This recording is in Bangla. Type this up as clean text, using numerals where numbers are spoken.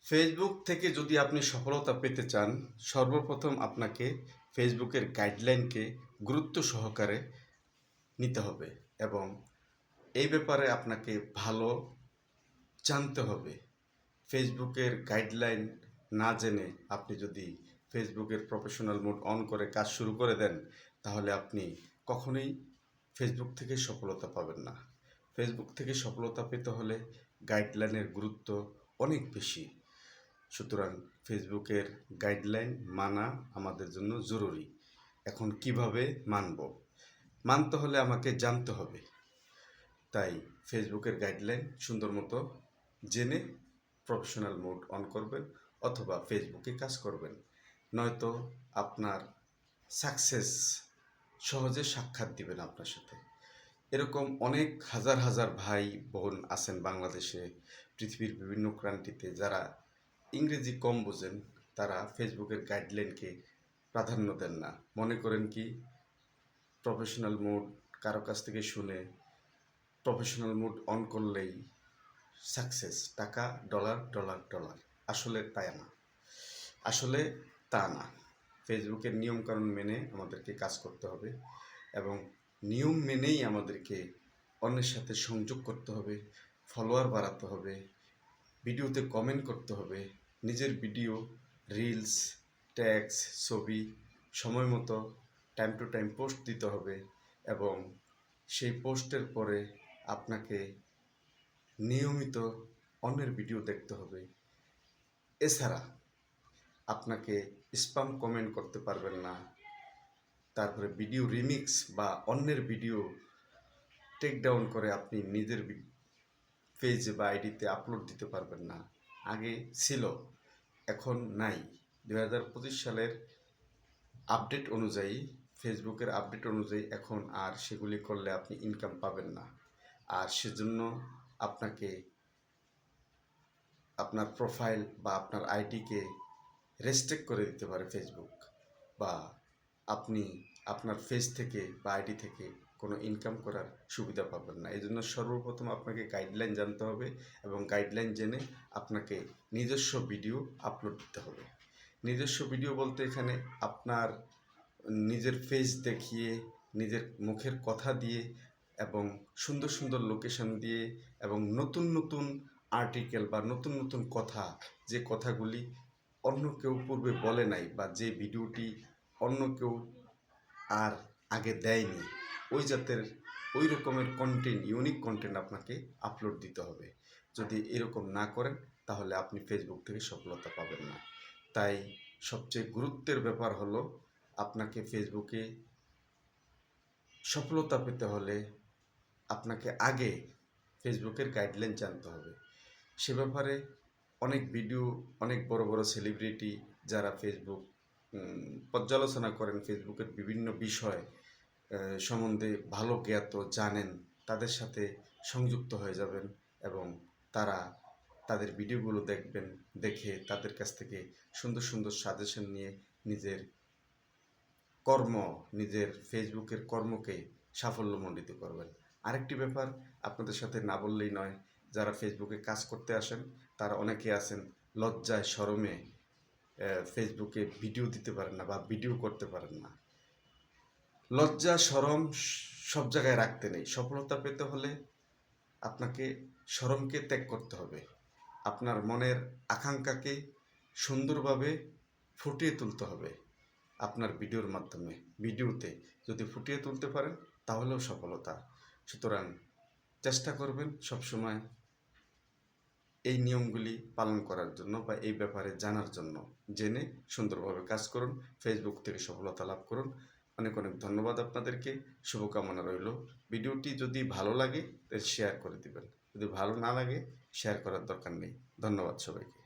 ফেসবুক থেকে যদি আপনি সফলতা পেতে চান, সর্বপ্রথম আপনাকে ফেসবুকের গাইডলাইনকে গুরুত্ব সহকারে নিতে হবে এবং এই ব্যাপারে আপনাকে ভালো জানতে হবে। ফেসবুকের গাইডলাইন না জেনে আপনি যদি ফেসবুকের প্রফেশনাল মোড অন করে কাজ শুরু করে দেন, তাহলে আপনি কখনোই ফেসবুক থেকে সফলতা পাবেন না। ফেসবুক থেকে সফলতা পেতে হলে গাইডলাইনের গুরুত্ব অনেক বেশি। সুতরাং ফেসবুকের গাইডলাইন মানা আমাদের জন্য জরুরি। এখন কিভাবে মানব? মানতে হলে আমাকে জানতে হবে। তাই ফেসবুকের গাইডলাইন সুন্দর মতো জেনে প্রফেশনাল মোড অন করবেন অথবা ফেসবুকে কাজ করবেন, নয়তো আপনার সাকসেস সহজে সাক্ষাৎ দিবেন আপনার সাথে। এরকম অনেক হাজার হাজার ভাই বোন আছেন বাংলাদেশে, পৃথিবীর বিভিন্ন প্রান্তিতে, যারা ইংরেজি কম বোঝেন। তারা ফেসবুকের গাইডলাইনকে প্রাধান্য দেন না, মনে করেন কি প্রফেশনাল মোড কারো কাছ থেকে শুনে প্রফেশনাল মোড অন করলেই সাকসেস, টাকা, ডলার ডলার ডলার। আসলে তাই না, আসলে তা না। ফেসবুকের নিয়মকানুন মেনে আমাদেরকে কাজ করতে হবে এবং নিয়ম মেনেই আমাদেরকে অন্যের সাথে সংযোগ করতে হবে, ফলোয়ার বাড়াতে হবে, ভিডিওতে কমেন্ট করতে হবে, নিজের ভিডিও, রিলস, ট্যাগস, ছবি সময় মতো টাইম টু টাইম পোস্ট দিতে হবে এবং সেই পোস্টের পরে আপনাকে নিয়মিত অন্যের ভিডিও দেখতে হবে। এছাড়া আপনাকে স্প্যাম কমেন্ট করতে পারবেন না। তারপরে ভিডিও রিমিক্স বা অন্যের ভিডিও টেক ডাউন করে আপনি নিজের পেজে বা আইডিতে আপলোড দিতে পারবেন না। আগে ছিল, এখন নাই। 2025 সালের আপডেট অনুযায়ী, ফেসবুকের আপডেট অনুযায়ী এখন আর সেগুলি করলে আপনি ইনকাম পাবেন না। আর সেজন্য আপনাকে আপনার প্রোফাইল বা আপনার আইডিকে রেস্ট্রিক্ট করে দিতে পারে ফেসবুক, বা আপনি আপনার ফেস থেকে বা আইডি থেকে কোনো ইনকাম করার সুবিধা পাবেন না। এই জন্য সর্বপ্রথম আপনাকে গাইডলাইন জানতে হবে এবং গাইডলাইন জেনে আপনাকে নিজস্ব ভিডিও আপলোড দিতে হবে। নিজস্ব ভিডিও বলতে এখানে আপনার নিজের ফেস দেখিয়ে, নিজের মুখের কথা দিয়ে এবং সুন্দর সুন্দর লোকেশন দিয়ে এবং নতুন নতুন আর্টিকেল বা নতুন নতুন কথা, যে কথাগুলি অন্য কেউ পূর্বে বলে নাই বা যে ভিডিওটি অন্য কেউ আর আগে দেয়নি, ওই জাতের ওই রকমের কন্টেন্ট, ইউনিক কন্টেন্ট আপনাকে আপলোড দিতে হবে। যদি এরকম না করেন তাহলে আপনি ফেসবুক থেকে সফলতা পাবেন না। তাই সবচেয়ে গুরুত্বের ব্যাপার হলো, আপনাকে ফেসবুকে সফলতা পেতে হলে আপনাকে আগে ফেসবুকের গাইডলাইন জানতে হবে। সে ব্যাপারে অনেক ভিডিও, অনেক বড় বড় সেলিব্রিটি যারা ফেসবুক পর্যালোচনা করেন, ফেসবুকের বিভিন্ন বিষয় সম্বন্ধে ভালো জ্ঞাত, জানেন, তাদের সাথে সংযুক্ত হয়ে যাবেন এবং তারা তাদের ভিডিওগুলো দেখবেন, দেখে তাদের কাছ থেকে সুন্দর সুন্দর সাজেশন নিয়ে নিজের কর্ম, নিজের ফেসবুকের কর্মকে সাফল্যমণ্ডিত করবেন। আরেকটি ব্যাপার আপনাদের সাথে না বললেই নয়, যারা ফেসবুকে কাজ করতে আসেন তারা অনেকে আছেন লজ্জায় শরমে ফেসবুকে ভিডিও দিতে পারেন না বা ভিডিও করতে পারেন না। লজ্জা শরম সব জায়গায় রাখতে নেই। সফলতা পেতে হলে আপনাকে শরমকে ত্যাগ করতে হবে। আপনার মনের আকাঙ্ক্ষাকে সুন্দরভাবে ফুটিয়ে তুলতে হবে আপনার ভিডিওর মাধ্যমে। ভিডিওতে যদি ফুটিয়ে তুলতে পারেন তাহলেও সফলতা। সুতরাং চেষ্টা করবেন সবসময় এই নিয়মগুলি পালন করার জন্য বা এই ব্যাপারে জানার জন্য। জেনে সুন্দরভাবে কাজ করুন, ফেসবুক থেকে সফলতা লাভ করুন। অনেক অনেক ধন্যবাদ আপনাদেরকে, শুভকামনা রইল। ভিডিওটি যদি ভালো লাগে তাহলে শেয়ার করে দিবেন, যদি ভালো না লাগে শেয়ার করার দরকার নেই। ধন্যবাদ সবাইকে।